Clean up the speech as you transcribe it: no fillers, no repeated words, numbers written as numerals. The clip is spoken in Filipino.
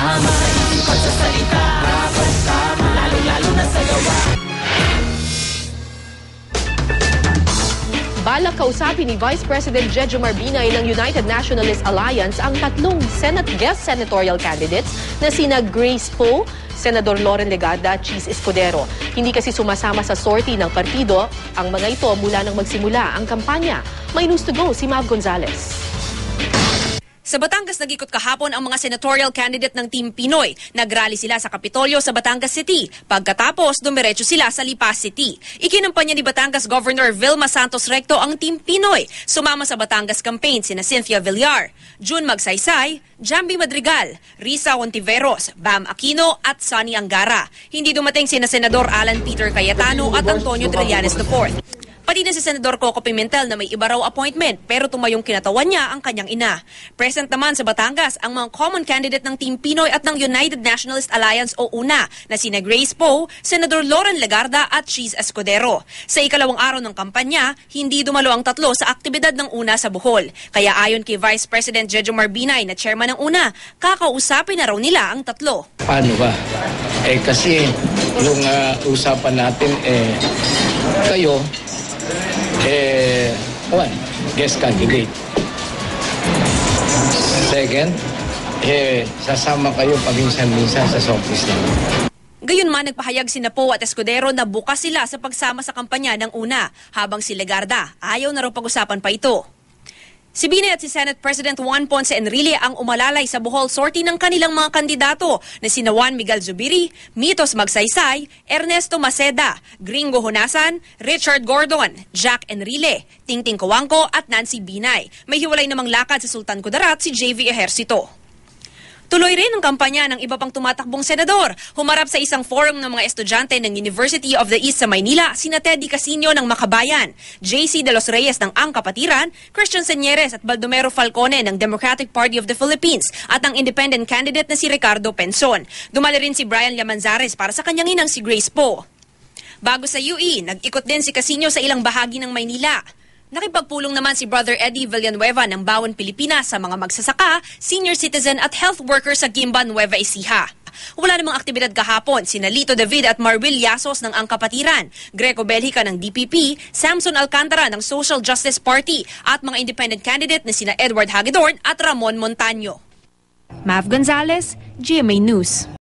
tama, hindi pagsasalita. Dapat tama, lalo na sa gawa. Balak kausapin ni Vice President Jejomar Binay ng United Nationalist Alliance ang tatlong guest senatorial candidates na sina Grace Poe, Senador Loren Legarda at Cheese Escudero. Hindi kasi sumasama sa sortie ng partido ang mga ito mula nang magsimula ang kampanya. May news to go si Mav Gonzalez. Sa Batangas, nag-ikot kahapon ang mga senatorial candidate ng Team Pinoy. Nagrally sila sa Kapitolyo sa Batangas City. Pagkatapos, dumiretso sila sa Lipa City. Ikinampanya ni Batangas Governor Vilma Santos Recto ang Team Pinoy. Sumama sa Batangas campaign sina Cynthia Villar, June Magsaysay, Jambi Madrigal, Risa Ontiveros, Bam Aquino at Sonny Angara. Hindi dumating sina Senador Alan Peter Cayetano at Antonio Trillanes IV. Pati na si Senador Coco Pimentel na may iba raw appointment pero tumayong kinatawan niya ang kanyang ina. Present naman sa Batangas ang mga common candidate ng Team Pinoy at ng United Nationalist Alliance o UNA na sina Grace Poe, Senador Loren Legarda at Cheese Escudero. Sa ikalawang araw ng kampanya, hindi dumalo ang tatlo sa aktibidad ng UNA sa Bohol. Kaya ayon kay Vice President Jejomar Binay na chairman ng UNA, kakausapin na raw nila ang tatlo. Paano ba? Kasi yung usapan natin kayo one, guest candidate. Second, sasama kayo paminsan-minsan sa office namin. Gayunman, nagpahayag sina Poe at Escudero na bukas sila sa pagsama sa kampanya ng UNA, habang si Legarda ayaw na raw pag-usapan pa ito. Si Binay at si Senate President Juan Ponce Enrile ang umalalay sa Bohol sortie ng kanilang mga kandidato na sina Juan Miguel Zubiri, Mitos Magsaysay, Ernesto Maceda, Gringo Honasan, Richard Gordon, Jack Enrile, Tingting Coangco at Nancy Binay. May hiwalay namang lakad sa Sultan Kudarat si JV Ejercito. Tuloy rin ang kampanya ng iba pang tumatakbong senador. Humarap sa isang forum ng mga estudyante ng University of the East sa Maynila, sina Teddy Casino ng Makabayan, JC De Los Reyes ng Ang Kapatiran, Christian Señeres at Baldomero Falcone ng Democratic Party of the Philippines at ang independent candidate na si Ricardo Penson. Dumali rin si Brian Llamanzares para sa kanyang inang si Grace Poe. Bago sa UE, nag-ikot din si Casino sa ilang bahagi ng Maynila. Nakipagpulong naman si Brother Eddie Villanueva ng Bawon Pilipinas sa mga magsasaka, senior citizen at health worker sa Gimba, Nueva Ecija. Wala namang aktibidad kahapon sina Lito David at Marwil Yasos ng Ang Kapatiran, Greco Belhica ng DPP, Samson Alcantara ng Social Justice Party at mga independent candidate na sina Edward Hagedorn at Ramon Montaño. Mav Gonzalez, GMA News.